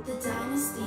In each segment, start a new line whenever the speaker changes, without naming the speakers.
The Dynasty.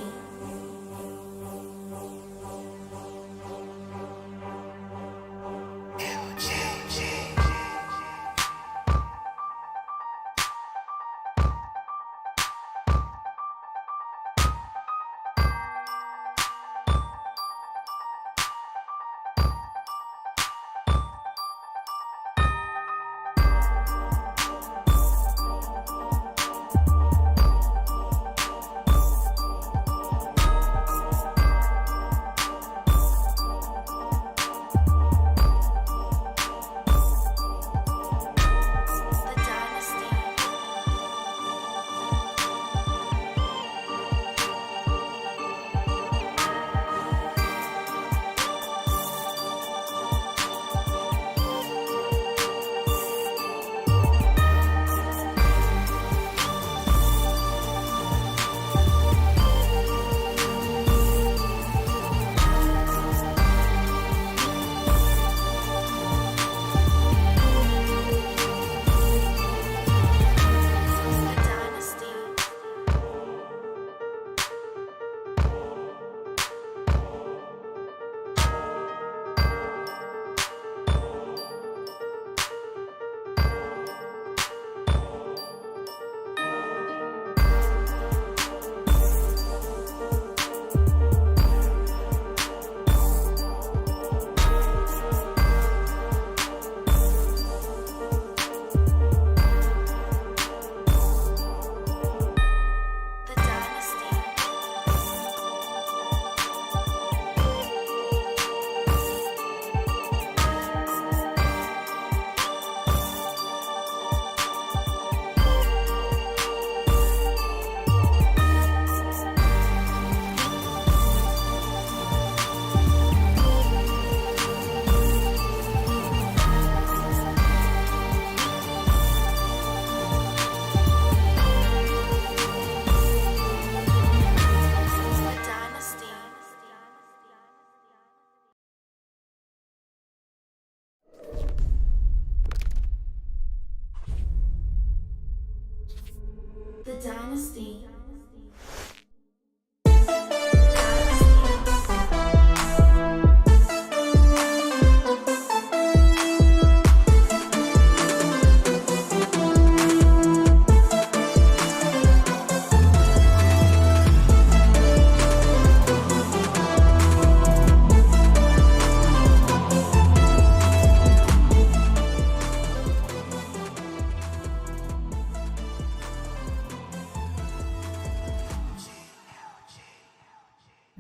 The Dynasty.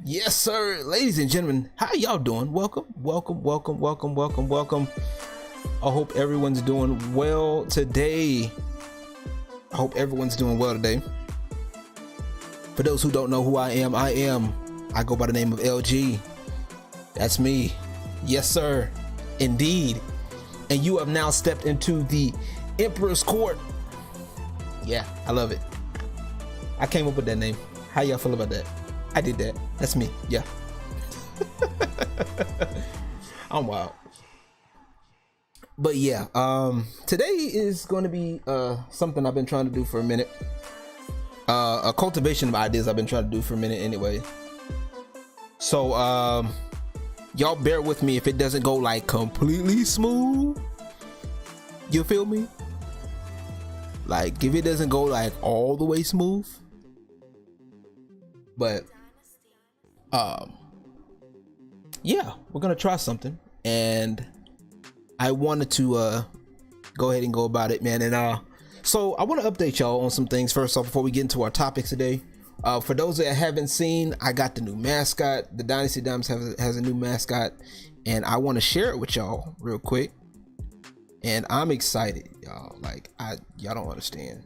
Yes, sir. Ladies and gentlemen, how y'all doing? Welcome. I hope everyone's doing well today. For those who don't know who I am, I go by the name of LG. That's me. Yes, sir. Indeed. And you have now stepped into the Emperor's Court. Yeah, I love it. I came up with that name. How y'all feel about that? I did that. That's me. Yeah. I'm wild. But yeah, today is going to be something I've been trying to do for a minute. A cultivation of ideas I've been trying to do for a minute anyway. So y'all bear with me if it doesn't go like completely smooth. You feel me? Like if it doesn't go like all the way smooth. But yeah, we're gonna try something, and I wanted to go ahead and go about it, man. And so I want to update y'all on some things first off before we get into our topics today. For those that haven't seen, I got the new mascot. The Dynasty Dimes has a new mascot, and I want to share it with y'all real quick. And I'm excited, y'all. Like y'all don't understand.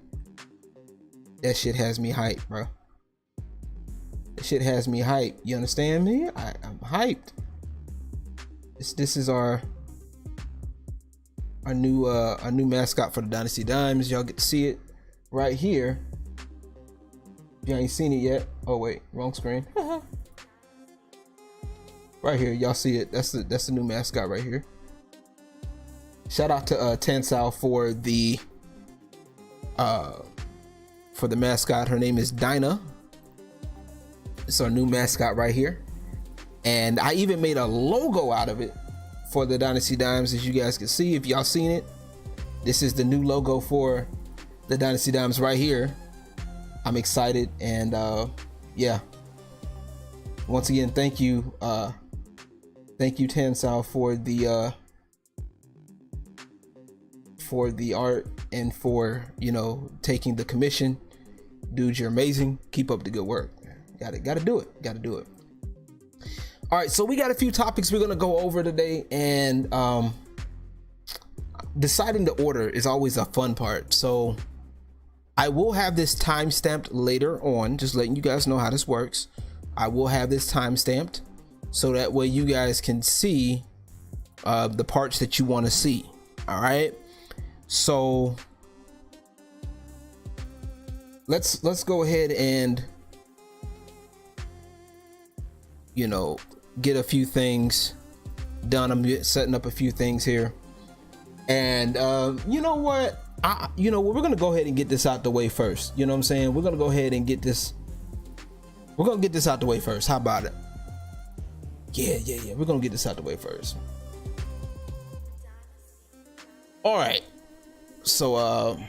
That shit has me hyped, bro. Shit has me hyped. You understand me? I'm hyped. This is our new mascot for the Dynasty Dimes. Y'all get to see it right here. If you ain't seen it yet. Oh wait, wrong screen. Right here, y'all see it. That's the new mascot right here. Shout out to Tansal for the mascot. Her name is Dinah. It's our new mascot right here. And I even made a logo out of it for the Dynasty Dimes, as you guys can see if y'all seen it. This is the new logo for the Dynasty Dimes right here. I'm excited, and yeah. Once again, thank you Tansal for the art and for, you know, taking the commission. Dude, you're amazing. Keep up the good work. Gotta do it. All right, so we got a few topics we're gonna go over today, and deciding the order is always a fun part. So I will have this time stamped later on, just letting you guys know how this works. I will have this time stamped so that way you guys can see the parts that you want to see. All right, so let's go ahead and, you know, get a few things done. I'm setting up a few things here, and you know what, we're gonna go ahead and get this out the way first. You know what I'm saying? We're gonna go ahead and get this out the way first. How about it? Yeah, we're gonna get this out the way first. All right, so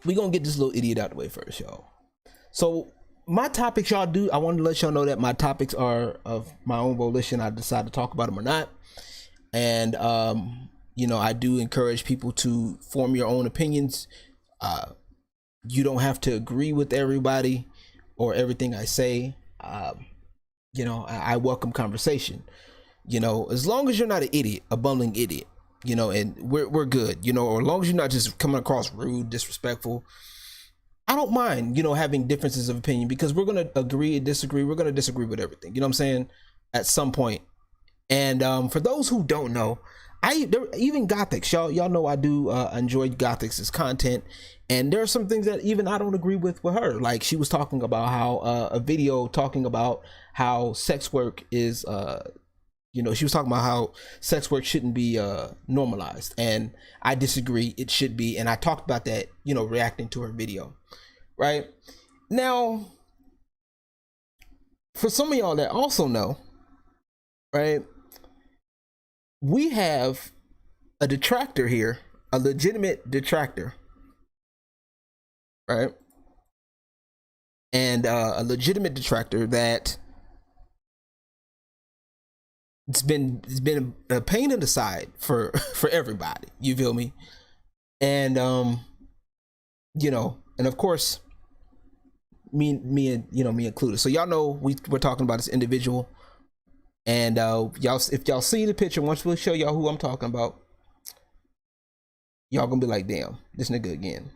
we're gonna get this little idiot out the way first, y'all. So my topics, y'all, I wanted to let y'all know that my topics are of my own volition. I decide to talk about them or not. And you know, I do encourage people to form your own opinions. You don't have to agree with everybody or everything I say. You know, I welcome conversation, you know, as long as you're not an idiot, a bumbling idiot, you know, and we're good, you know, or as long as you're not just coming across rude, disrespectful. I don't mind, you know, having differences of opinion, because we're going to agree and disagree. We're going to disagree with everything. You know what I'm saying? At some point. And for those who don't know, even Gothics, y'all know I do enjoy Gothics' content. And there are some things that even I don't agree with her. Like, she was talking about how a video talking about how sex work is, you know, she was talking about how sex work shouldn't be normalized. And I disagree. It should be. And I talked about that, you know, reacting to her video. Right now, for some of y'all that also know, right, we have a detractor here, a legitimate detractor, right? And a legitimate detractor that it's been a pain in the side for everybody. You feel me? And you know, and of course, me included. So y'all know we're talking about this individual, and if y'all see the picture, once we show y'all who I'm talking about, y'all gonna be like, damn, this nigga again.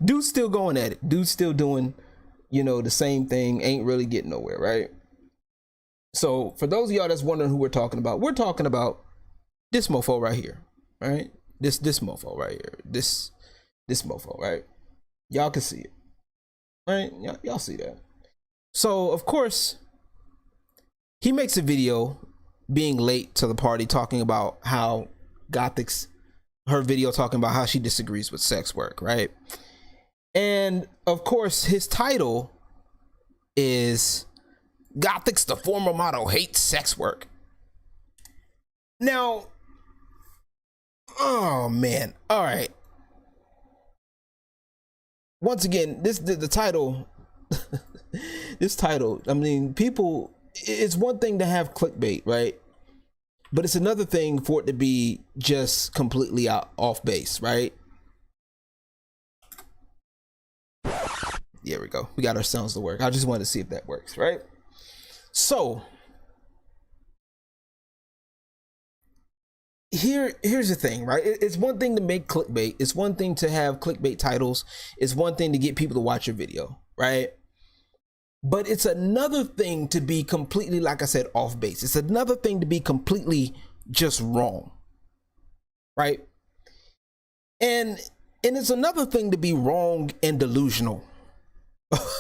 Dude's still going at it. Dude's still doing, you know, the same thing. Ain't really getting nowhere, right? So for those of y'all that's wondering who we're talking about this mofo right here, right? This mofo right here. This mofo, right? Y'all can see it, right? Y'all see that. So of course, he makes a video being late to the party, talking about how her video talking about how she disagrees with sex work, right? And of course, his title is Gothics, the former model, hates sex work. Now, oh man, all right. Once again, the title, this title, I mean, people, it's one thing to have clickbait, right? But it's another thing for it to be just completely off base, right? There we go. We got our sounds to work. I just wanted to see if that works, right? So here's the thing, right? It's one thing to make clickbait. It's one thing to have clickbait titles. It's one thing to get people to watch your video, right? But it's another thing to be completely, like I said, off base. It's another thing to be completely just wrong, right? And it's another thing to be wrong and delusional.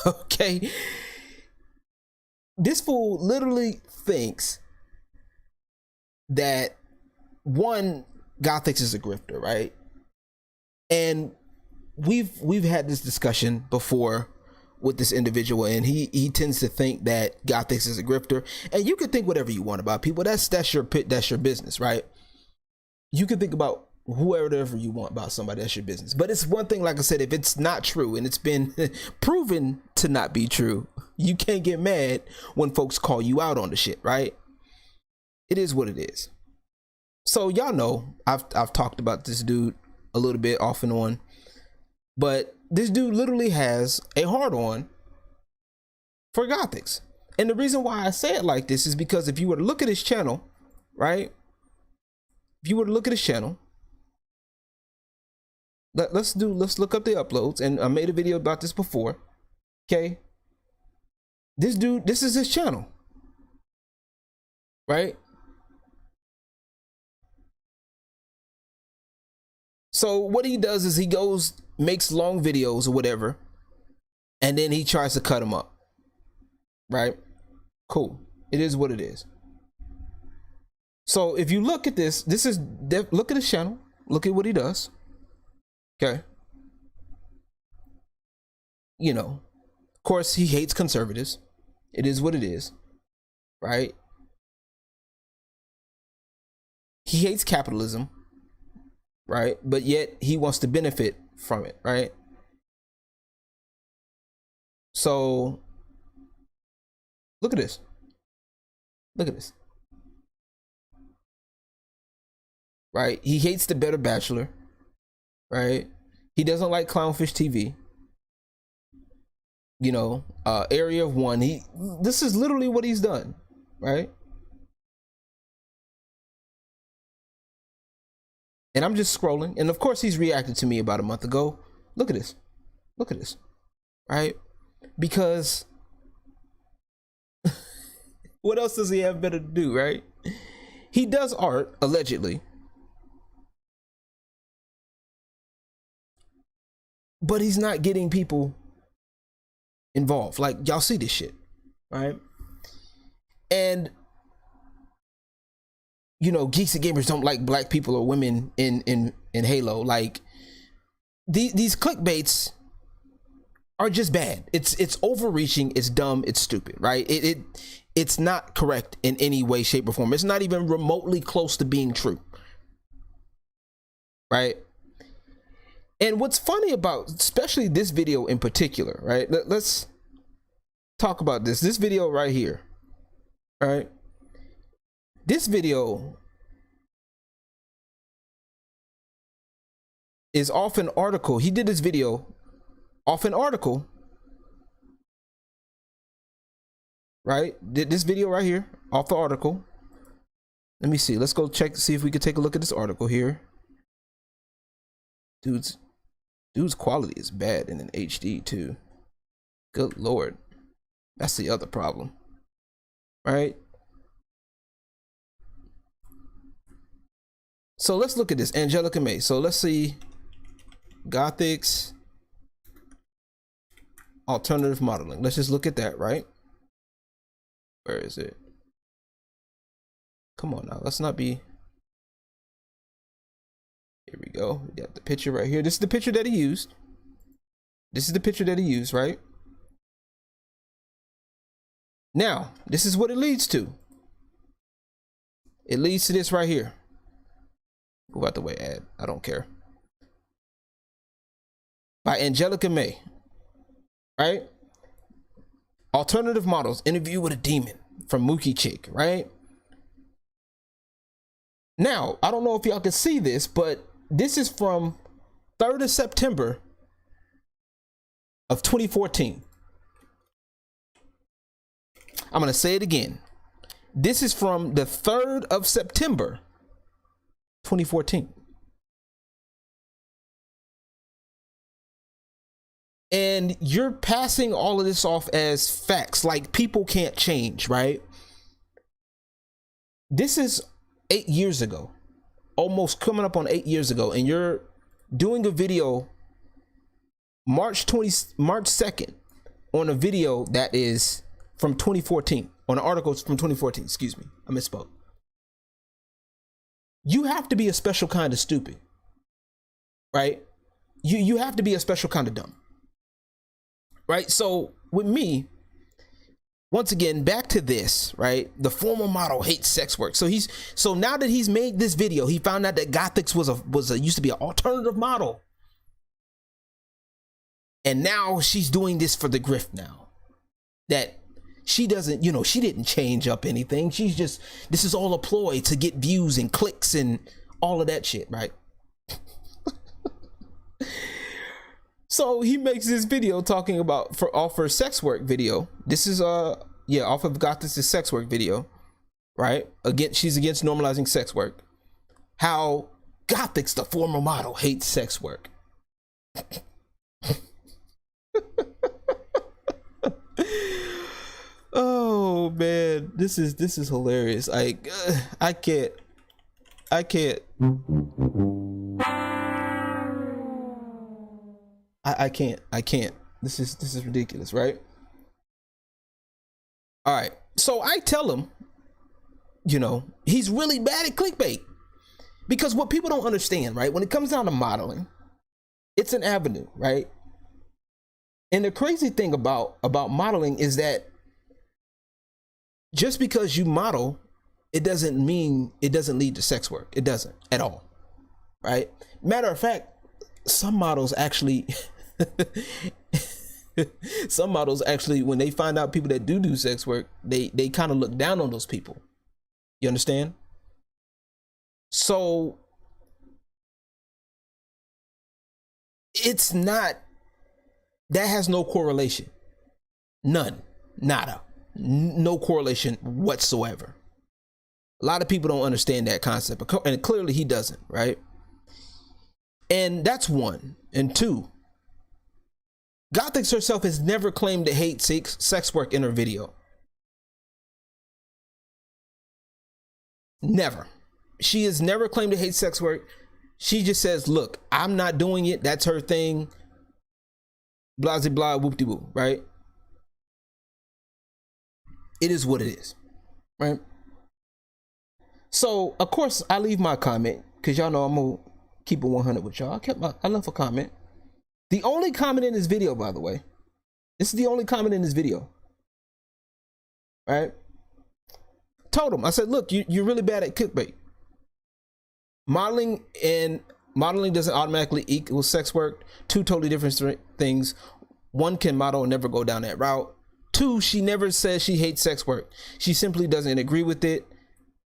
Okay? This fool literally thinks that one, Gothics is a grifter, right? And we've had this discussion before with this individual, and he tends to think that Gothics is a grifter. And you can think whatever you want about people. That's your business, right? You can think about whoever you want about somebody. That's your business. But it's one thing, like I said, if it's not true and it's been proven to not be true, you can't get mad when folks call you out on the shit, right? It is what it is. So y'all know I've talked about this dude a little bit off and on, but this dude literally has a hard on for Gothics. And the reason why I say it like this is because if you were to look at his channel, right? If you were to look at his channel, let's look up the uploads. And I made a video about this before. Okay. This dude, this is his channel, right? So what he does is he goes, makes long videos or whatever, and then he tries to cut them up, right? Cool. It is what it is. So if you look at this, look at his channel, look at what he does. Okay. You know, of course he hates conservatives. It is what it is, right? He hates capitalism, right? But yet he wants to benefit from it, right? So look at this. Look at this. Right? He hates The Better Bachelor, right? He doesn't like Clownfish TV. You know, Area of One. This is literally what he's done, right? And I'm just scrolling, and of course he's reacted to me about a month ago. Look at this. Look at this. Right? Because what else does he have better to do, right? He does art, allegedly. But he's not getting people involved. Like, y'all see this shit, right? And you know, geeks and gamers don't like black people or women in Halo. Like, these clickbaits are just bad. It's overreaching, it's dumb, it's stupid, right? It's not correct in any way, shape, or form. It's not even remotely close to being true, right? And what's funny about, especially this video in particular, right? Let's talk about this video right here, right? This video is off an article. He did this video off an article, right? Did this video right here off the article. Let me see. Let's go check to see if we could take a look at this article here. Dude's quality is bad in an HD too. Good Lord. That's the other problem, right? So let's look at this, Angelica May. So let's see, Gothics, alternative modeling. Let's just look at that, right? Where is it? Come on now, let's not be. Here we go. We got the picture right here. This is the picture that he used. This is the picture that he used, right? Now, this is what it leads to. It leads to this right here. Move out the way, ad. I don't care. By Angelica May. Right? Alternative models. Interview with a demon from Mookie Chick. Right? Now, I don't know if y'all can see this, but this is from 3rd of September of 2014. I'm going to say it again. This is from the 3rd of September 2014. And you're passing all of this off as facts, like people can't change, right? This is 8 years ago, almost coming up on 8 years ago, and you're doing a video March 2nd on a video that is from 2014, on an article from 2014. Excuse me, I misspoke. You have to be a special kind of stupid, right? You have to be a special kind of dumb. right? So with me, once again, back to this, right? The former model hates sex work. So now that he's made this video, he found out that Gothix used to be an alternative model. And now she's doing this for the grift now. That she doesn't, you know, she didn't change up anything. She's just, this is all a ploy to get views and clicks and all of that shit, right? So he makes this video talking about off her sex work video. This is off of Gothix's sex work video, right? Again, she's against normalizing sex work. How Gothix, the former model, hates sex work. Oh man, this is hilarious. Like I can't. I can't. This is ridiculous, right? All right. So I tell him, you know, he's really bad at clickbait. Because what people don't understand, right? When it comes down to modeling, it's an avenue, right? And the crazy thing about modeling is that just because you model, it doesn't mean it doesn't lead to sex work. It doesn't at all, right? Matter of fact, some models actually when they find out people that do sex work, they kind of look down on those people. You understand? So it's not, that has no correlation. None. Nada. No correlation whatsoever. A lot of people don't understand that concept, and clearly he doesn't, right? And that's one. And two, Gothix herself has never claimed to hate sex work in her video. Never. She has never claimed to hate sex work. She just says, look, I'm not doing it. That's her thing. Blah, blah, blah, whoop-de-woo, right? It is what it is, right? So, of course, I leave my comment because y'all know I'm going to keep it 100 with y'all. I left a comment. The only comment in this video, by the way, this is the only comment in this video, right? Told him, I said, look, you're really bad at clickbait. Modeling doesn't automatically equal sex work. Two totally different things. One can model and never go down that route. Two, she never says she hates sex work. She simply doesn't agree with it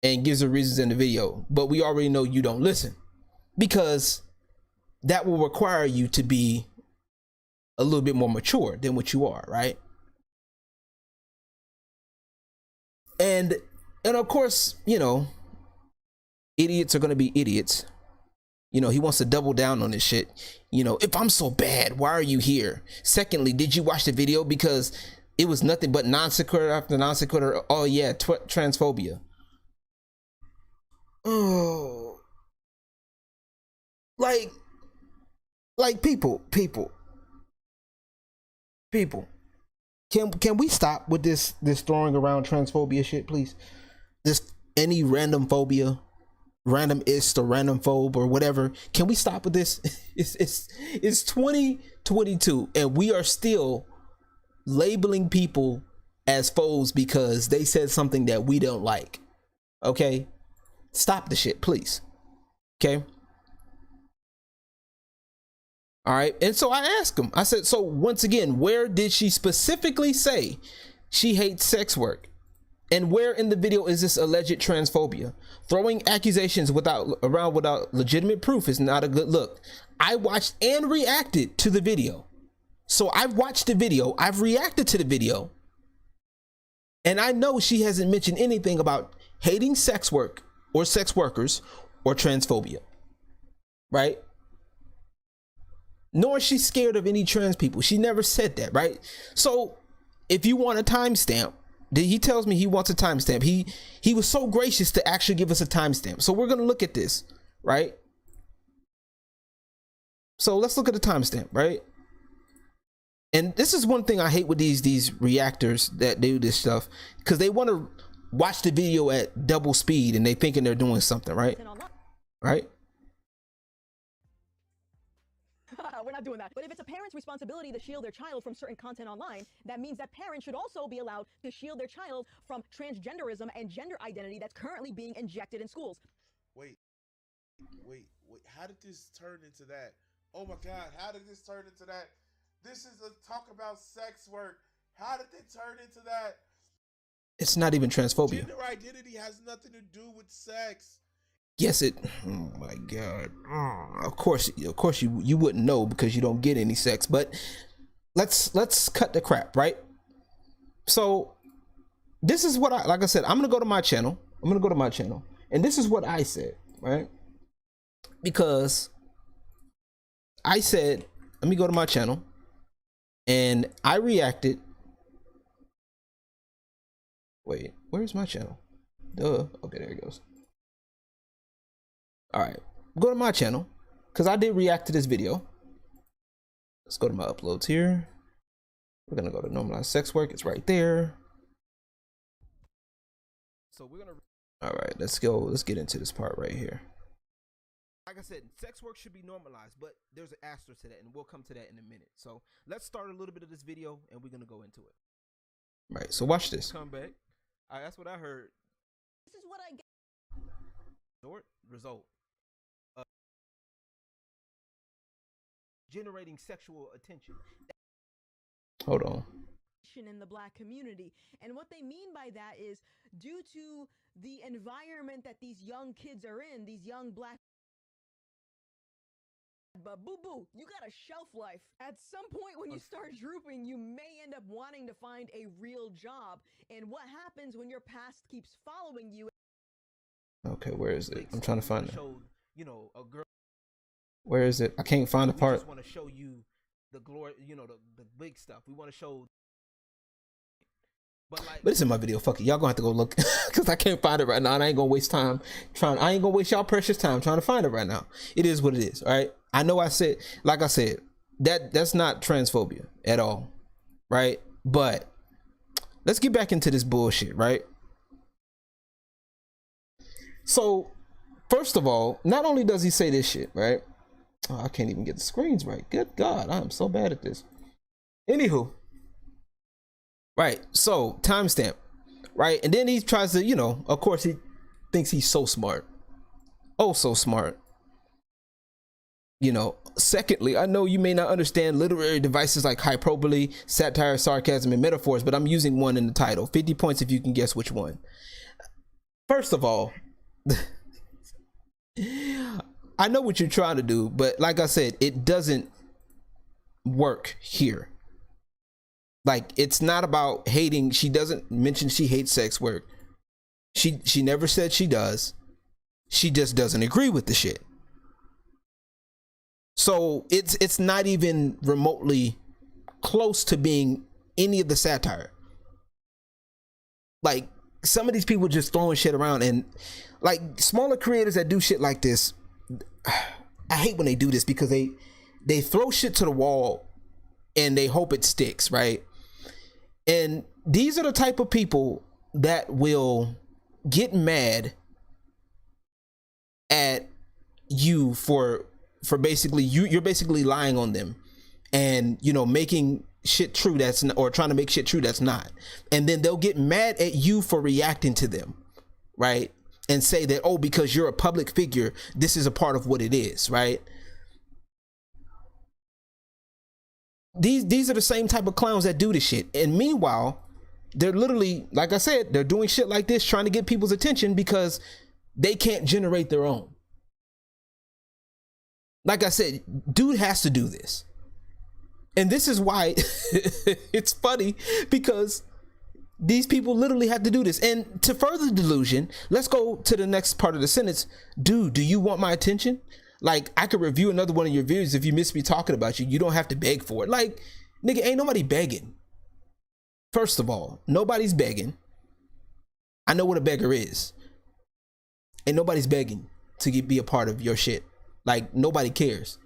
and gives her reasons in the video. But we already know you don't listen, because that will require you to be a little bit more mature than what you are, right? And of course, you know, idiots are going to be idiots. You know, he wants to double down on this shit. You know, if I'm so bad, why are you here? Secondly, did you watch the video? Because it was nothing but non sequitur after non sequitur. Oh yeah, transphobia. Oh, like people. Can we stop with this throwing around transphobia shit, please? Just any random phobia, randomist or random phobe or whatever. Can we stop with this? It's 2022 and we are still labeling people as foes because they said something that we don't like. Okay, stop the shit, please. Okay. All right. And so I asked him, I said, so once again, where did she specifically say she hates sex work? And where in the video is this alleged transphobia? Throwing accusations around without legitimate proof is not a good look. I watched and reacted to the video. So I've watched the video, I've reacted to the video, and I know she hasn't mentioned anything about hating sex work or sex workers or transphobia, right? Nor is she scared of any trans people. She never said that, right? So if you want a timestamp, he tells me he wants a timestamp. He was so gracious to actually give us a timestamp. So we're going to look at this, right? So let's look at the timestamp, right? And this is one thing I hate with these reactors that do this stuff, because they want to watch the video at double speed and they thinking they're doing something, right? Right?
We're not not doing that. But if it's a parent's responsibility to shield their child from certain content online, that means that parents should also be allowed to shield their child from transgenderism and gender identity that's currently being injected in schools.
Wait. How did this turn into that? Oh my God, how did this turn into that? This is a talk about sex work. How did it turn into that?
It's not even transphobia.
Gender identity has nothing to do with sex.
Yes, it. Oh my God. Of course, you wouldn't know because you don't get any sex. But let's cut the crap, right? So this is what like I said, I'm gonna go to my channel. And this is what I said, right? Because I said, let me go to my channel, and I reacted. Wait, where's my channel? Duh. Okay, there it goes. All right, go to my channel because I did react to this video. Let's go to my uploads here. We're gonna go to normalize sex work. It's right there. So we're gonna. All right, let's go. Let's get into this part right here. Like I said, sex work should be normalized, but there's an asterisk to that, and we'll come to that in a minute. So let's start a little bit of this video, and we're gonna go into it. Right. So watch this. Come back. That's what I heard.
This is what I get.
Result. Generating sexual attention. Hold on.
In the black community, and what they mean by that is due to the environment that these young kids are in, these young black. But boo-boo, you got a shelf life. At some point when you start drooping, you may end up wanting to find a real job. And what happens when your past keeps following you?
Okay, where is it? I'm trying to find it.
You know, a girl.
Where is it? I can't find the part.
We just want to show you the glory, you know, the big stuff. We want to show.
But it's in my video. Fuck it, y'all gonna have to go look because I can't find it right now, and I ain't gonna waste time trying. I ain't gonna waste y'all precious time trying to find it right now. It is what it is. All right. I know I said, like I said, that's not transphobia at all, right? But let's get back into this bullshit, right? So first of all, not only does he say this shit, right? Oh, I can't even get the screens right. Good God, I am so bad at this. Anywho. Right, so timestamp, right? And then he tries to, you know, of course he thinks he's so smart. Oh, so smart. You know, secondly, I know you may not understand literary devices like hyperbole, satire, sarcasm, and metaphors, but I'm using one in the title. 50 points if you can guess which one. First of all, I know what you're trying to do, but like I said, it doesn't work here. Like, it's not about hating. She doesn't mention she hates sex work. She never said she does. She just doesn't agree with the shit. So it's not even remotely close to being any of the satire. Like, some of these people just throwing shit around, and like smaller creators that do shit like this, I hate when they do this because they throw shit to the wall and they hope it sticks, right? And these are the type of people that will get mad at you for basically you're basically lying on them, and you know, making shit true that's not, or trying to make shit true that's not, and then they'll get mad at you for reacting to them, right? And say that, oh, because you're a public figure, this is a part of what it is, right? These are the same type of clowns that do this shit. And meanwhile, they're literally, like I said, they're doing shit like this, trying to get people's attention because they can't generate their own. Like I said, dude has to do this. And this is why it's funny, because these people literally have to do this. And to further delusion, let's go to the next part of the sentence. Dude, do you want my attention? Like, I could review another one of your videos if you miss me talking about you. You don't have to beg for it. Like, nigga, ain't nobody begging. First of all, nobody's begging. I know what a beggar is. And nobody's begging to be a part of your shit. Like, nobody cares.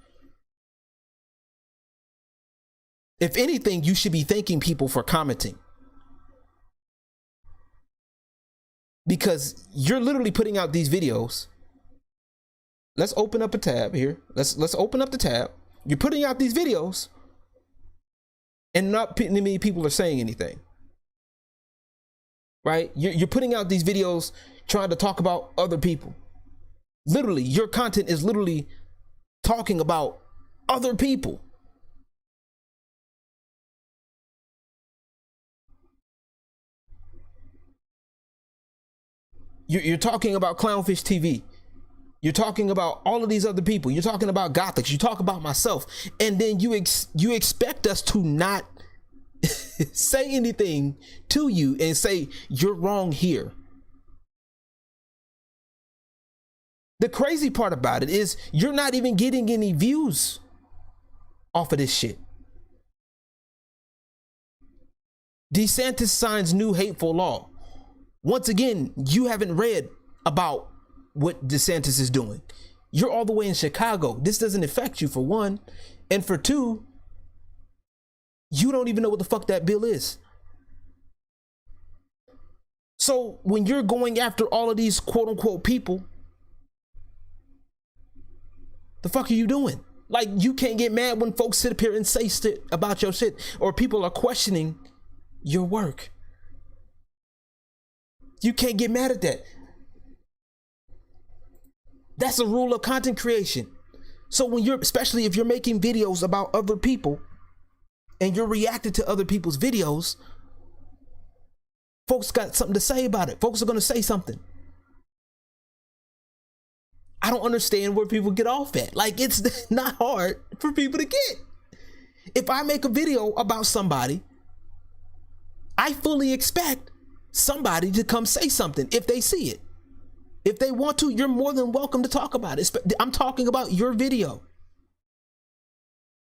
If anything, you should be thanking people for commenting. Because you're literally putting out these videos. Let's open up a tab here. Let's open up the tab. You're putting out these videos and not many people are saying anything, right? You're putting out these videos trying to talk about other people. Literally, your content is literally talking about other people. You're talking about Clownfish TV. You're talking about all of these other people. You're talking about Gothics. You talk about myself. And then you expect us to not say anything to you and say, you're wrong here. The crazy part about it is you're not even getting any views off of this shit. DeSantis signs new hateful law. Once again, you haven't read about what DeSantis is doing. You're all the way in Chicago. This doesn't affect you, for one. And for two, you don't even know what the fuck that bill is. So when you're going after all of these quote unquote people, the fuck are you doing? Like, you can't get mad when folks sit up here and say shit about your shit, or people are questioning your work. You can't get mad at that. That's a rule of content creation. So when you're, especially if you're making videos about other people and you're reacting to other people's videos, folks got something to say about it. Folks are going to say something. I don't understand where people get off at. Like, it's not hard for people to get. If I make a video about somebody, I fully expect somebody to come say something if they see it. If they want to, you're more than welcome to talk about it. I'm talking about your video.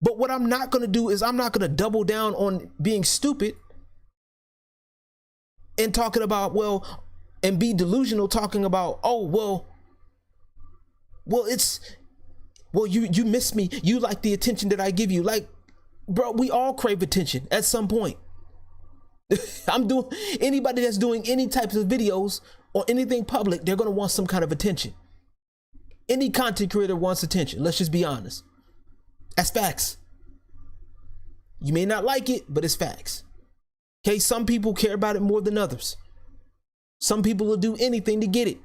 But what I'm not going to do is I'm not going to double down on being stupid and talking about, well, and be delusional talking about, oh, well, you miss me. You like the attention that I give you. Like, bro, we all crave attention at some point. Anybody that's doing any types of videos or anything public, they're going to want some kind of attention. Any content creator wants attention. Let's just be honest. That's facts. You may not like it, but it's facts. Okay, some people care about it more than others. Some people will do anything to get it.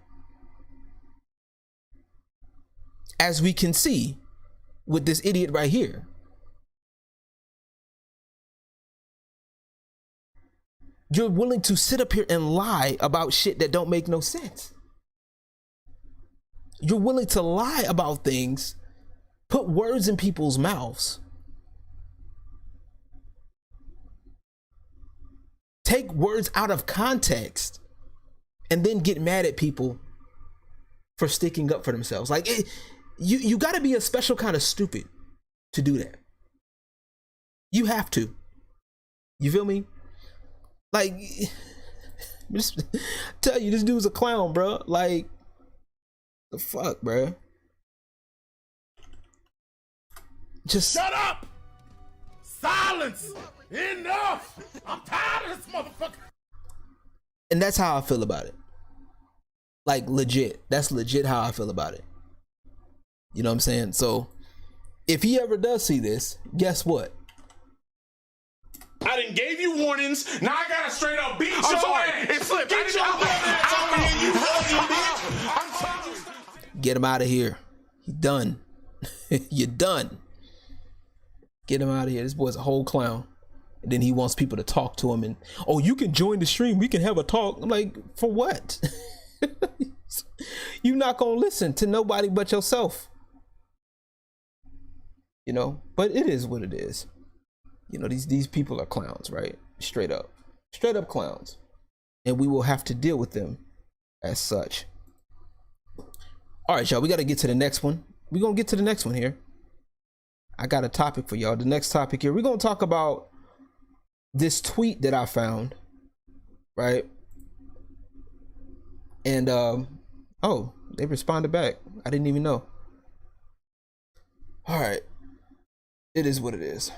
As we can see with this idiot right here. You're willing to sit up here and lie about shit that don't make no sense. You're willing to lie about things, put words in people's mouths, take words out of context, and then get mad at people for sticking up for themselves. Like, you got to be a special kind of stupid to do that. You have to. You feel me? Like, just tell you, this dude's a clown, bro. Like, the fuck, bro. Just
shut up! Silence! Enough! I'm tired of this motherfucker.
And that's how I feel about it. Like, legit. That's legit how I feel about it. You know what I'm saying? So, if he ever does see this, guess what?
I done gave you warnings. Now I gotta straight up beat your ass.
It slipped.
Get your ass.
Get him out of here. He done. You're done. Get him out of here. This boy's a whole clown. And then he wants people to talk to him and, oh, you can join the stream. We can have a talk. I'm like, for what? You're not gonna listen to nobody but yourself. You know, but it is what it is. You know, these people are clowns, right? Straight up clowns. And we will have to deal with them as such. All right, y'all, we got to get to the next one. We're going to get to the next one here. I got a topic for y'all. The next topic here, we're going to talk about this tweet that I found, right? And, oh, they responded back. I didn't even know. All right. It is what it is.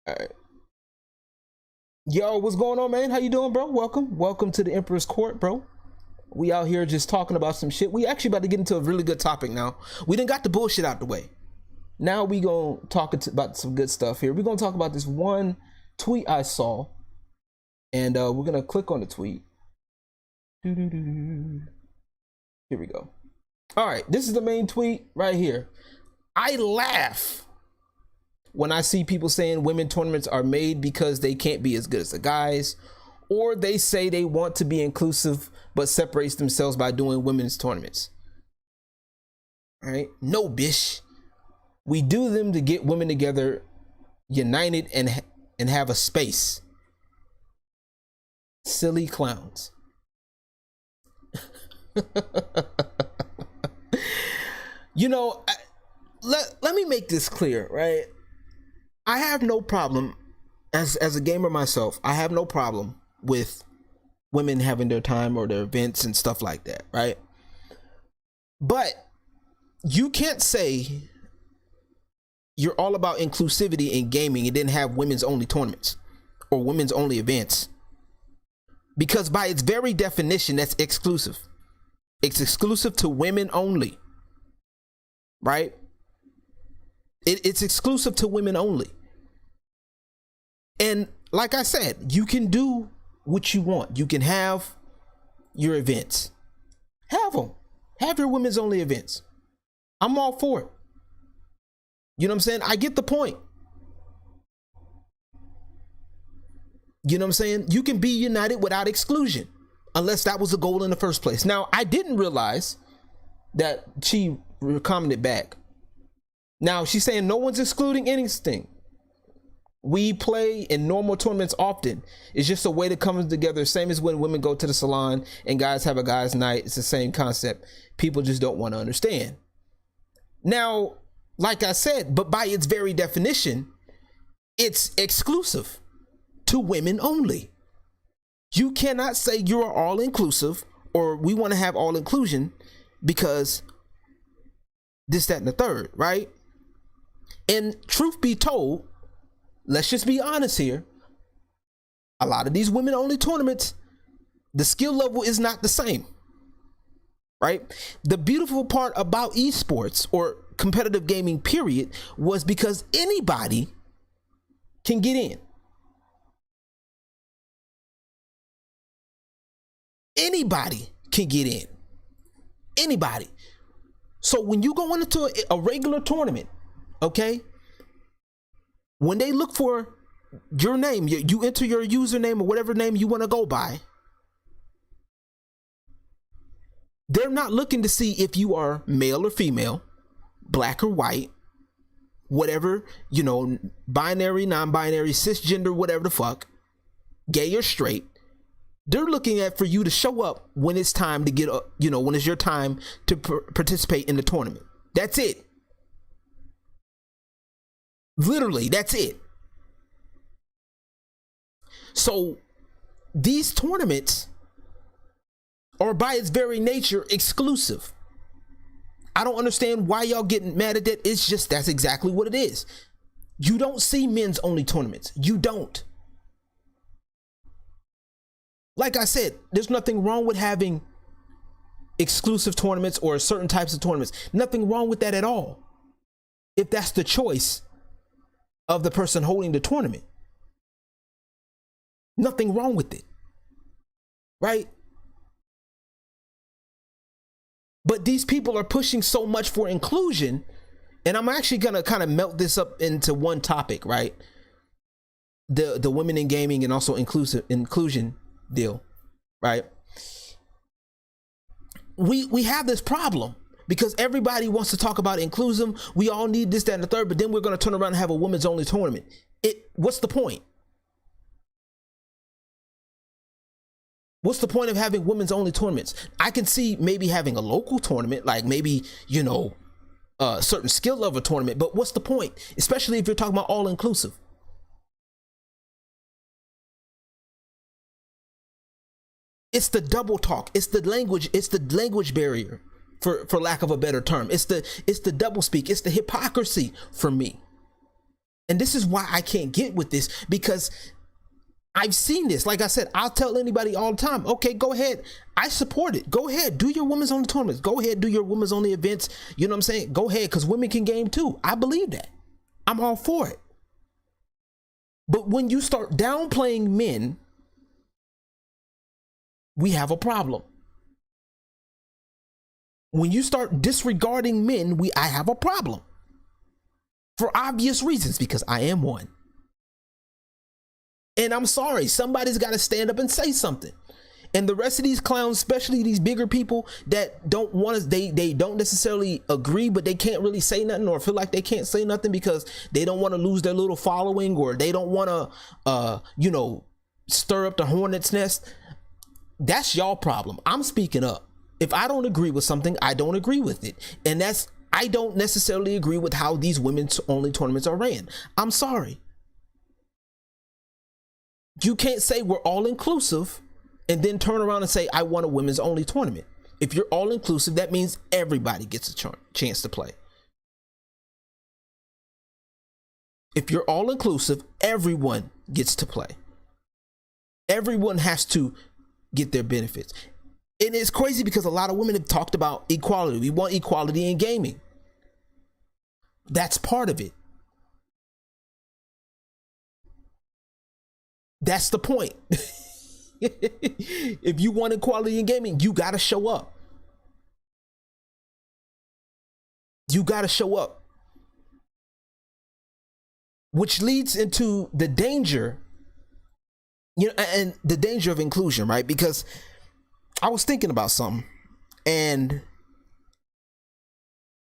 All right. Yo, what's going on, man? How you doing, bro? Welcome to the Emperor's Court, bro. We out here just talking about some shit. We actually about to get into a really good topic now. We done got the bullshit out the way. now we gonna talk about some good stuff here. We're gonna talk about this one tweet I saw, and we're gonna click on the tweet. Here we go. All right, this is the main tweet right here. I laugh when I see people saying women tournaments are made because they can't be as good as the guys, or they say they want to be inclusive but separates themselves by doing women's tournaments. All right, no, bish. We do them to get women together, united, and have a space. Silly clowns. You know, let me make this clear, right? I have no problem, as a gamer myself, I have no problem with women having their time or their events and stuff like that, right? But you can't say you're all about inclusivity in gaming and then have women's only tournaments or women's only events, because by its very definition, that's exclusive. It's exclusive to women only, right? It's exclusive to women only. And like I said, you can do what you want. You can have your events. Have them. Have your women's only events. I'm all for it. You know what I'm saying? I get the point. You know what I'm saying? You can be united without exclusion, unless that was the goal in the first place. Now, I didn't realize that she commented back. Now, she's saying no one's excluding anything. We play in normal tournaments often. It's just a way to come together, same as when women go to the salon and guys have a guys' night. It's the same concept. People just don't want to understand. Now, like I said, but by its very definition, it's exclusive to women only. You cannot say you are all inclusive or we want to have all inclusion because this, that, and the third, right? And truth be told, let's just be honest here. A lot of these women only tournaments, the skill level is not the same, right? The beautiful part about esports or competitive gaming period was because anybody can get in. Anybody can get in. Anybody. So when you go into a regular tournament, okay, when they look for your name, you enter your username or whatever name you want to go by, they're not looking to see if you are male or female, black or white, whatever, you know, binary, non-binary, cisgender, whatever the fuck, gay or straight. They're looking at for you to show up when it's time to get, you know, when it's your time to participate in the tournament. That's it. Literally, that's it. So these tournaments are by its very nature exclusive. I don't understand why y'all getting mad at that. It's just, that's exactly what it is. You don't see men's only tournaments. You don't. Like I said, there's nothing wrong with having exclusive tournaments or certain types of tournaments. Nothing wrong with that at all, if that's the choice of the person holding the tournament. Nothing wrong with it, right? But these people are pushing so much for inclusion, and I'm actually gonna kind of melt this up into one topic, right? The women in gaming and also inclusion deal, right? We have this problem because everybody wants to talk about inclusion. We all need this, that, and the third, but then we're going to turn around and have a women's only tournament. What's the point? What's the point of having women's only tournaments? I can see maybe having a local tournament, like maybe, you know, a certain skill level tournament, but what's the point? Especially if you're talking about all inclusive. It's the double talk. It's the language barrier, for lack of a better term. It's the double speak. It's the hypocrisy for me. And this is why I can't get with this, because I've seen this. Like I said, I'll tell anybody all the time, okay, go ahead. I support it. Go ahead. Do your women's only tournaments. Go ahead. Do your women's only events. You know what I'm saying? Go ahead, because women can game too. I believe that. I'm all for it. But when you start downplaying men, we have a problem. When you start disregarding men, I have a problem. For obvious reasons, because I am one. And I'm sorry, somebody's got to stand up and say something. And the rest of these clowns, especially these bigger people that don't want to, they don't necessarily agree, but they can't really say nothing or feel like they can't say nothing because they don't want to lose their little following, or they don't want to, you know, stir up the hornet's nest. That's y'all problem. I'm speaking up. If I don't agree with something, I don't agree with it. And I don't necessarily agree with how these women's only tournaments are ran. I'm sorry. You can't say we're all inclusive and then turn around and say, I want a women's only tournament. If you're all inclusive, that means everybody gets a chance to play. If you're all inclusive, everyone gets to play. Everyone has to get their benefits. And it's crazy because a lot of women have talked about equality. We want equality in gaming. That's part of it. That's the point. If you want equality in gaming, you got to show up. You got to show up. Which leads into the danger, you know, and the danger of inclusion, right? Because I was thinking about something, and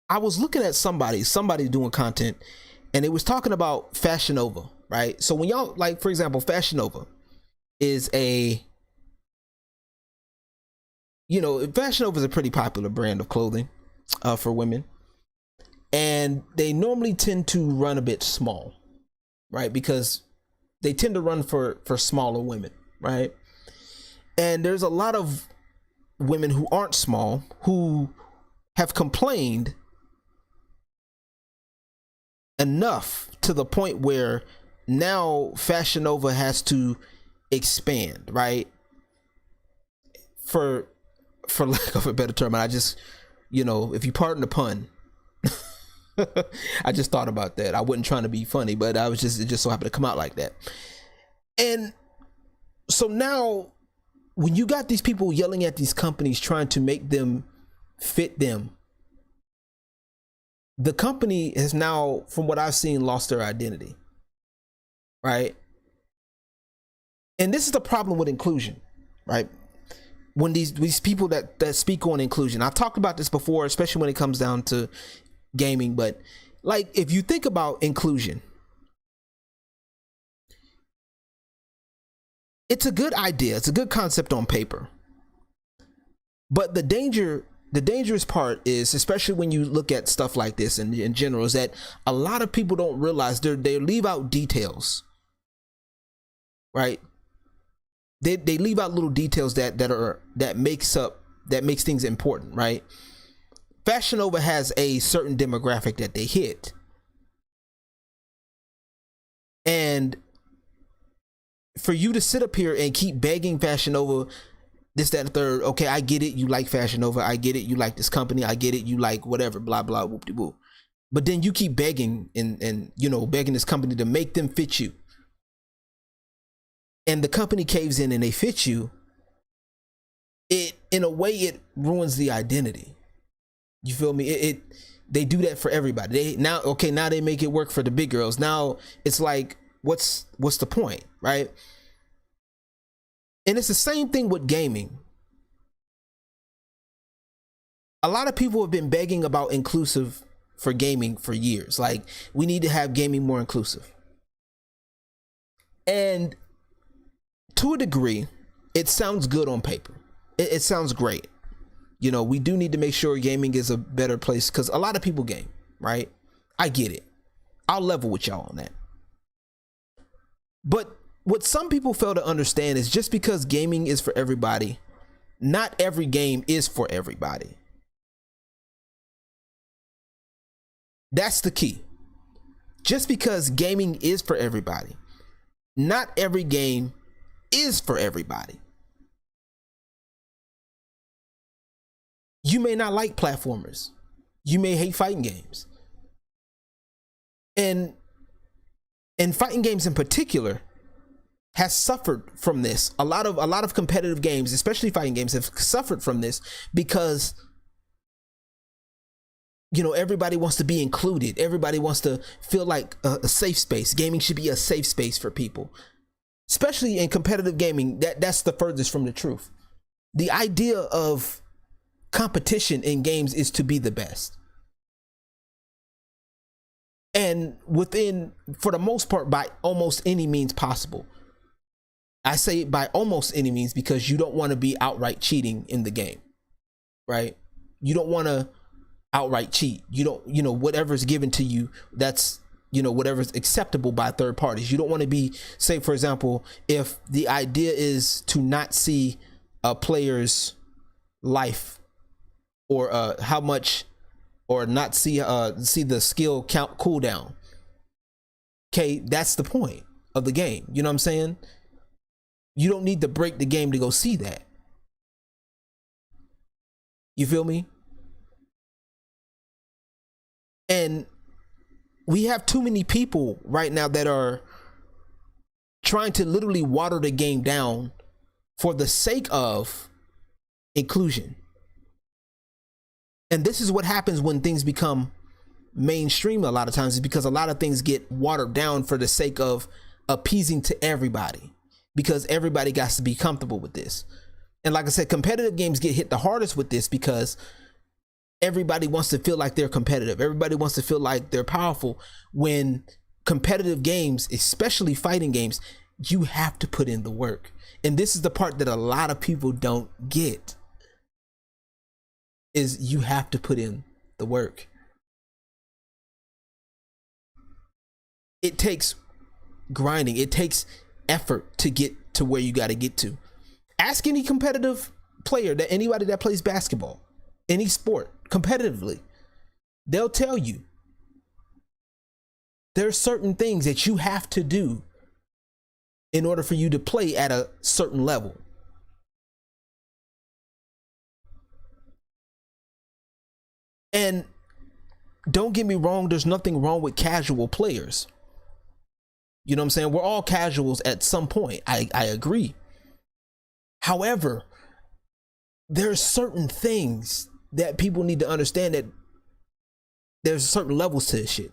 I was looking at somebody doing content, and it was talking about Fashion Nova, right? So when y'all, like, for example, Fashion Nova is a, you know, Fashion Nova is a pretty popular brand of clothing for women, and they normally tend to run a bit small, right? Because they tend to run for smaller women, right? And there's a lot of women who aren't small who have complained enough to the point where now Fashion Nova has to expand, right? For lack of a better term, I just, you know, if you pardon the pun, I just thought about that. I wasn't trying to be funny, but it just so happened to come out like that. And so now when you got these people yelling at these companies trying to make them fit them, the company has now, from what I've seen, lost their identity, right? And this is the problem with inclusion, right? When these people that speak on inclusion, I've talked about this before, especially when it comes down to gaming, but like, if you think about inclusion, it's a good idea, it's a good concept on paper, but the dangerous part is, especially when you look at stuff like this in general, is that a lot of people don't realize they leave out details, right? They leave out little details that makes things important, right? Fashion Nova has a certain demographic that they hit, and for you to sit up here and keep begging Fashion Nova this, that, and the third, okay, I get it, you like Fashion Nova, I get it, you like this company, I get it, you like whatever, blah blah, whoop de whoop, but then you keep begging and you know, begging this company to make them fit you, and the company caves in and they fit you. It, in a way, it ruins the identity. You feel me? They do that for everybody. Now they make it work for the big girls. Now it's like, what's the point, right? And it's the same thing with gaming. A lot of people have been begging about inclusive for gaming for years. Like, we need to have gaming more inclusive. And to a degree, it sounds good on paper. It sounds great. You know, we do need to make sure gaming is a better place, because a lot of people game, right? I get it. I'll level with y'all on that. But what some people fail to understand is, just because gaming is for everybody, not every game is for everybody. That's the key. Just because gaming is for everybody, not every game is for everybody. You may not like platformers. You may hate fighting games. And fighting games in particular has suffered from this. A lot of competitive games, especially fighting games, have suffered from this because, you know, everybody wants to be included. Everybody wants to feel like a safe space. Gaming should be a safe space for people, especially in competitive gaming. That's the furthest from the truth. The idea of competition in games is to be the best. And within, for the most part, by almost any means possible. I say by almost any means because you don't want to be outright cheating in the game, right? You don't want to outright cheat. You don't, you know, whatever's given to you, that's, you know, whatever's acceptable by third parties. You don't want to be, say, for example, if the idea is to not see a player's life or how much, or not see the skill count cooldown. Okay, that's the point of the game. You know what I'm saying? You don't need to break the game to go see that. You feel me? And we have too many people right now that are trying to literally water the game down for the sake of inclusion. And this is what happens when things become mainstream a lot of times, is because a lot of things get watered down for the sake of appeasing to everybody, because everybody got to be comfortable with this. And like I said, competitive games get hit the hardest with this because everybody wants to feel like they're competitive. Everybody wants to feel like they're powerful. When competitive games, especially fighting games, you have to put in the work. And this is the part that a lot of people don't get, is you have to put in the work. It takes grinding. It takes effort to get to where you got to get to. Ask any competitive player, that anybody that plays basketball, any sport competitively, they'll tell you there's certain things that you have to do in order for you to play at a certain level. And don't get me wrong, there's nothing wrong with casual players. You know what I'm saying? We're all casuals at some point. I agree. However, there's certain things that people need to understand, that there's certain levels to this shit.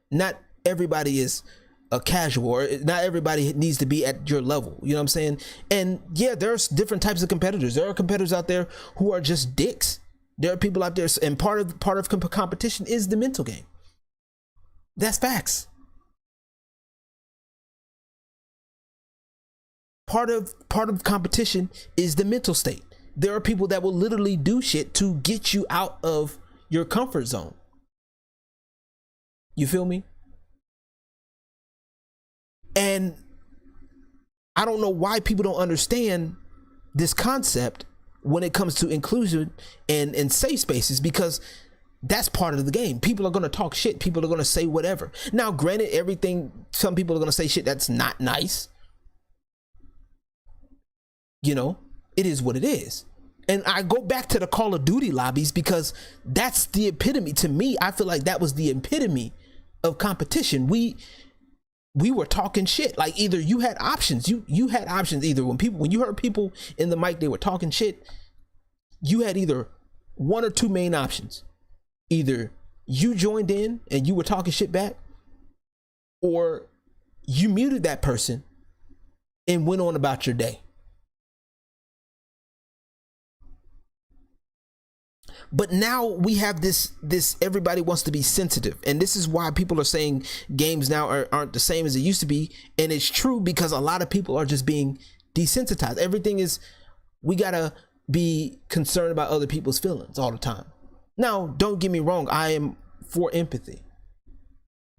Not everybody is a casual, or not everybody needs to be at your level. You know what I'm saying? And yeah, there's different types of competitors. There are competitors out there who are just dicks. There are people out there, and part of competition is the mental game. That's facts. Part of competition is the mental state. There are people that will literally do shit to get you out of your comfort zone. You feel me? And I don't know why people don't understand this concept when it comes to inclusion and safe spaces, because that's part of the game. People are going to talk shit. People are going to say whatever. Now, granted, some people are going to say shit that's not nice. You know, it is what it is. And I go back to the Call of Duty lobbies because that's the epitome. To me, I feel like that was the epitome of competition. We were talking shit. Like, either you had options. You had options. Either when you heard people in the mic, they were talking shit, you had either one or two main options. Either you joined in and you were talking shit back, or you muted that person and went on about your day. But now we have this everybody wants to be sensitive, and this is why people are saying games now aren't the same as it used to be. And it's true, because a lot of people are just being desensitized. Everything is, we gotta be concerned about other people's feelings all the time. Now, don't get me wrong, I am for empathy,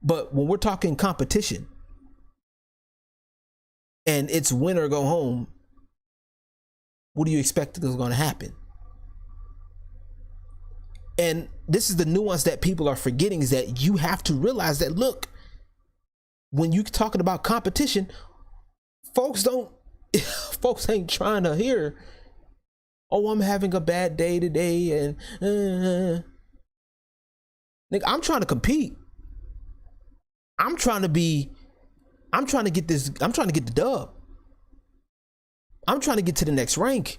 but when we're talking competition and it's win or go home, what do you expect is going to happen? And this is the nuance that people are forgetting, is that you have to realize that, look, when you're talking about competition, folks don't folks ain't trying to hear, oh, I'm having a bad day today, and nigga, I'm trying to compete. I'm trying to get the dub. I'm trying to get to the next rank.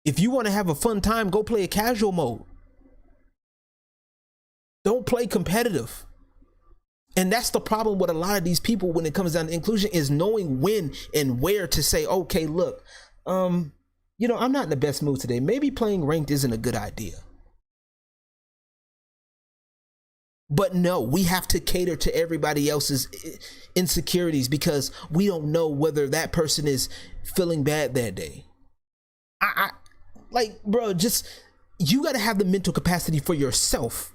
If you want to have a fun time, go play a casual mode. Don't play competitive. And that's the problem with a lot of these people when it comes down to inclusion, is knowing when and where to say, okay, look, I'm not in the best mood today. Maybe playing ranked isn't a good idea. But no, we have to cater to everybody else's insecurities because we don't know whether that person is feeling bad that day. Like, bro, just, you got to have the mental capacity for yourself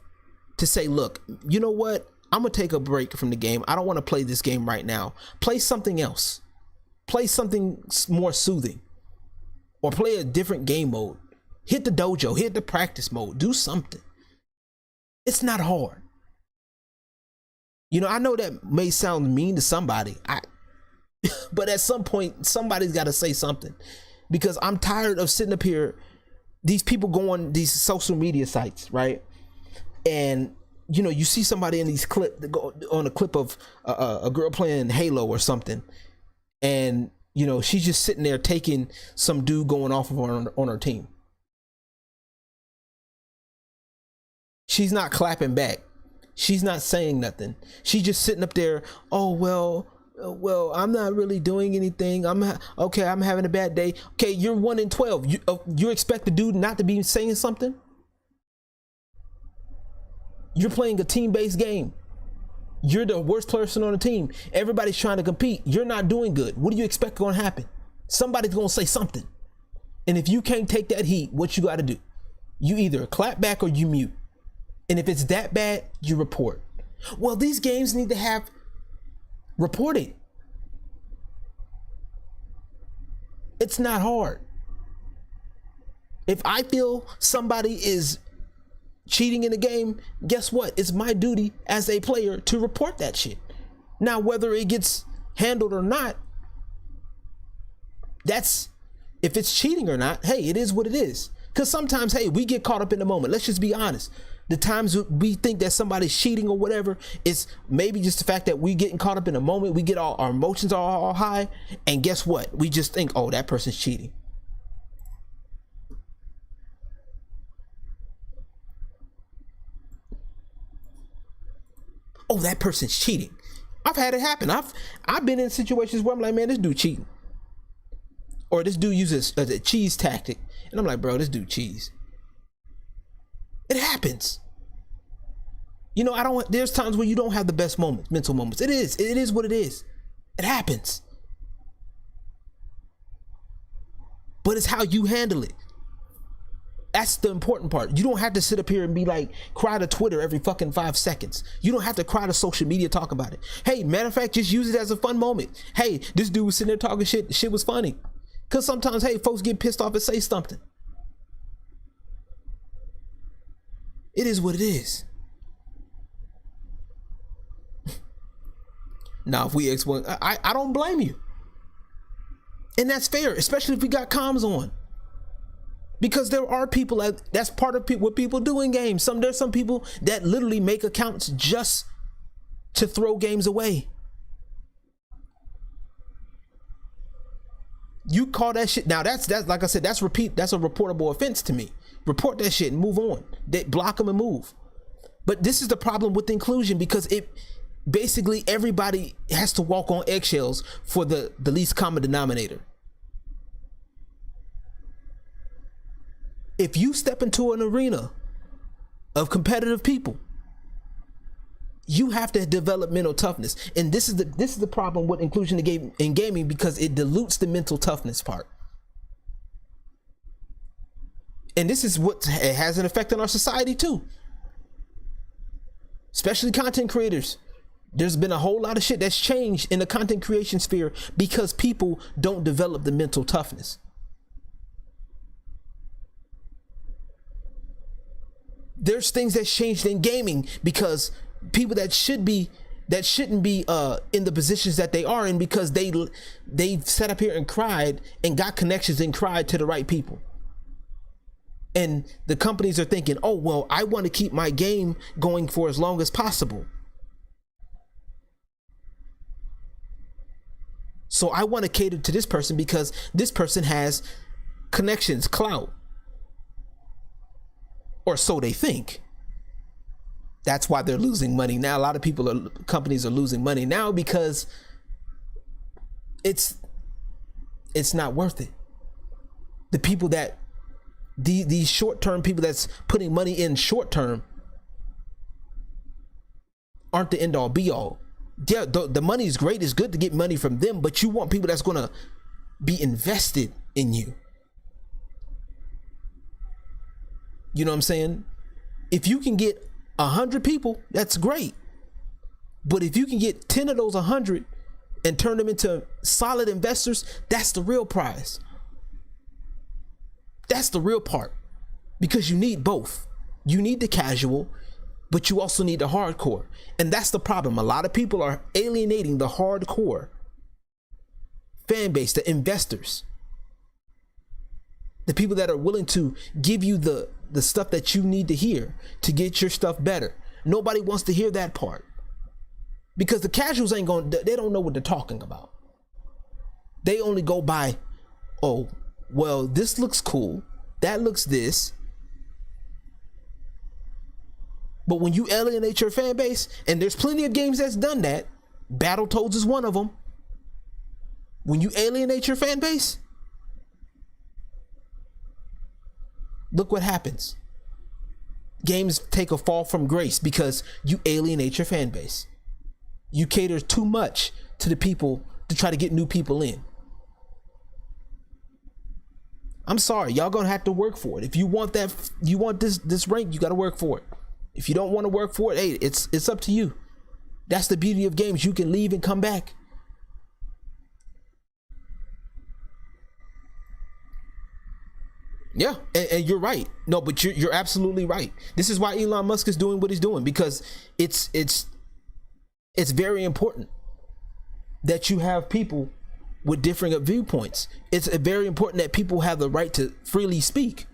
to say, look, you know what? I'm going to take a break from the game. I don't want to play this game right now. Play something else. Play something more soothing. Or play a different game mode. Hit the dojo. Hit the practice mode. Do something. It's not hard. I know that may sound mean to somebody. But at some point, somebody's got to say something. Because I'm tired of sitting up here. These people go on these social media sites, right? And you see somebody in these on a clip of a girl playing Halo or something, and she's just sitting there taking some dude going off of her on her team. She's not clapping back. She's not saying nothing. She's just sitting up there. Oh well, I'm not really doing anything. I'm having a bad day. Okay, you're 1 in 12. You expect the dude not to be saying something? You're playing a team-based game. You're the worst person on the team. Everybody's trying to compete. You're not doing good. What do you expect going to happen? Somebody's going to say something. And if you can't take that heat, what you got to do? You either clap back or you mute. And if it's that bad, you report. Well, these games need to have reporting. It's not hard. If I feel somebody is cheating in the game, guess what? It's my duty as a player to report that shit. Now, whether it gets handled or not, that's, if it's cheating or not, hey, it is what it is. Because sometimes, hey, we get caught up in the moment. Let's just be honest. The times we think that somebody's cheating or whatever, it's maybe just the fact that we getting caught up in the moment. We get our emotions all high, and guess what? We just think, oh, that person's cheating. Oh, that person's cheating. I've had it happen. I've been in situations where I'm like, man, this dude cheating. Or this dude uses a cheese tactic. And I'm like, bro, this dude cheese. It happens. There's times where you don't have the best moments, mental moments. It is what it is. It happens. But it's how you handle it. That's the important part. You don't have to sit up here and be like, cry to Twitter every fucking 5 seconds. You don't have to cry to social media, talk about it. Hey, matter of fact, just use it as a fun moment. Hey, this dude was sitting there talking shit. Shit was funny. Because sometimes, hey, folks get pissed off and say something. It is what it is. Now, if we explain, I don't blame you. And that's fair, especially if we got comms on. Because there are people that's part of what people do in games. There's some people that literally make accounts just to throw games away. You call that shit. Now that's like I said, that's a reportable offense to me. Report that shit and move on. Block them and move. But this is the problem with inclusion, because it basically everybody has to walk on eggshells for the least common denominator. If you step into an arena of competitive people, you have to develop mental toughness. And this is the problem with inclusion in gaming, because it dilutes the mental toughness part. And this is what has an effect on our society too. Especially content creators. There's been a whole lot of shit that's changed in the content creation sphere because people don't develop the mental toughness. There's things that changed in gaming because people that should be that shouldn't be in the positions that they are in, because they've sat up here and cried and got connections and cried to the right people. And the companies are thinking, oh, well, I want to keep my game going for as long as possible. So I want to cater to this person because this person has connections, clout. Or so they think. That's why they're losing money now. A lot of companies are losing money now because it's not worth it. The people that these short-term people that's putting money in short-term aren't the end-all be-all. Yeah, the money is great. It's good to get money from them, but you want people that's gonna be invested in you. You know what I'm saying? If you can get 100 people, that's great. But if you can get 10 of those 100 and turn them into solid investors, that's the real prize. That's the real part, because you need both. You need the casual, but you also need the hardcore. And that's the problem. A lot of people are alienating the hardcore fan base, the investors, the people that are willing to give you the stuff that you need to hear to get your stuff better. Nobody wants to hear that part, because the casuals they don't know what they're talking about. They only go by, oh, well, this looks cool, that looks this. But when you alienate your fan base, and there's plenty of games that's done that, Battletoads is one of them. When you alienate your fan base, look what happens. Games take a fall from grace because you alienate your fan base. You cater too much to the people to try to get new people in. I'm sorry, y'all gonna have to work for it. If you want this rank, you gotta work for it. If you don't want to work for it, hey, it's up to you. That's the beauty of games. You can leave and come back. Yeah, and you're right. No, but you're absolutely right. This is why Elon Musk is doing what he's doing, because it's very important that you have people with differing viewpoints. It's very important that people have the right to freely speak.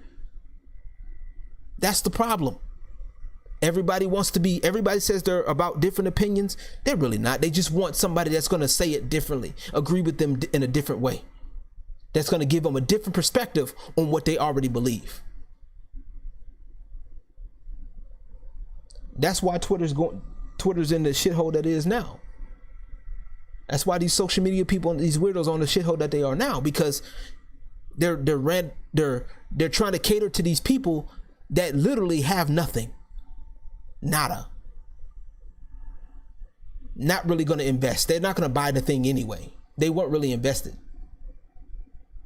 That's the problem. Everybody says they're about different opinions. They're really not. They just want somebody that's going to say it differently, agree with them in a different way. That's going to give them a different perspective on what they already believe. That's why Twitter's in the shithole that it is now. That's why these social media people and these weirdos on the shithole that they are now, because they're trying to cater to these people that literally have nothing. Nada. Not really going to invest. They're not going to buy the thing anyway. They weren't really invested.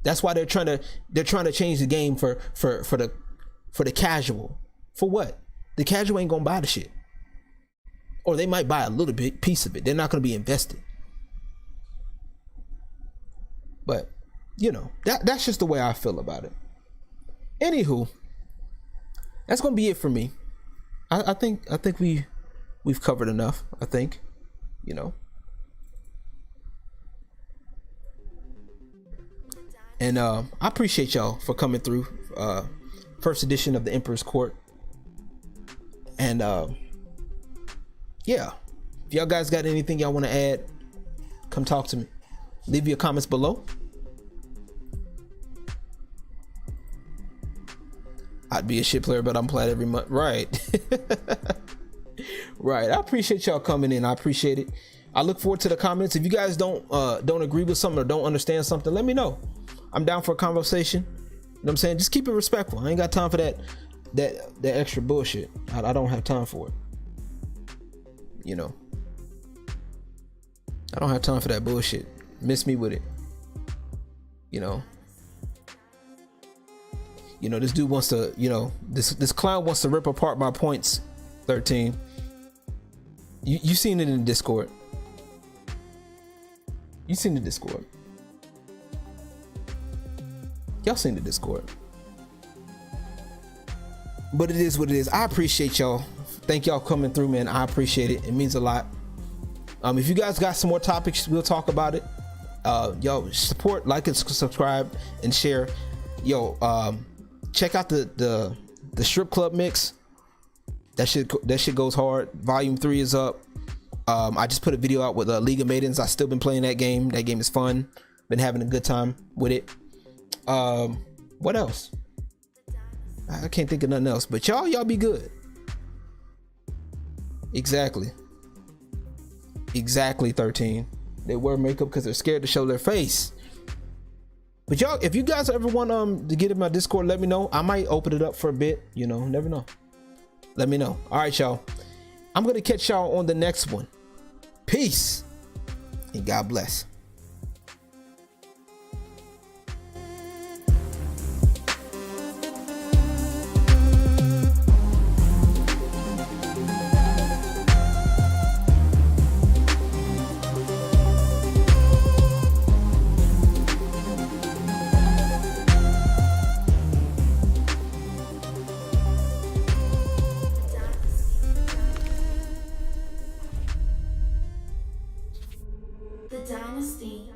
That's why they're trying to change the game for the casual. For what? The casual ain't gonna buy the shit, or they might buy a little bit piece of it. They're not gonna be invested. But you know, that's just the way I feel about it. Anywho, that's gonna be it for me. I think we've covered enough. I think, you know. And I appreciate y'all for coming through first edition of the Emperor's Court. And yeah, if y'all guys got anything y'all want to add, come talk to me. Leave your comments below. I'd be a shit player, but I'm playing every month. Right. Right. I appreciate y'all coming in. I appreciate it. I look forward to the comments. If you guys don't agree with something or don't understand something, let me know. I'm down for a conversation. You know what I'm saying? Just keep it respectful. I ain't got time for that extra bullshit. I don't have time for it. You know, I don't have time for that bullshit. Miss me with it. You know, this dude wants to, this clown wants to rip apart my points. 13. You seen it in the Discord. You seen the Discord. Y'all seen the Discord. But it is what it is. I appreciate y'all. Thank y'all coming through, man. I appreciate it. It means a lot. If you guys got some more topics, we'll talk about it. Yo, support, like, and subscribe, and share. Yo, check out the strip club mix. That shit goes hard. Volume 3 is up. I just put a video out with League of Maidens. I still been playing that game. That game is fun. Been having a good time with it. What else? I can't think of nothing else. But y'all be good. Exactly 13. They wear makeup because they're scared to show their face. But y'all, if you guys ever want to get in my Discord, let me know. I might open it up for a bit, you know, never know. Let me know. All right, y'all, I'm gonna catch y'all on the next one. Peace and God bless.
The Dynasty.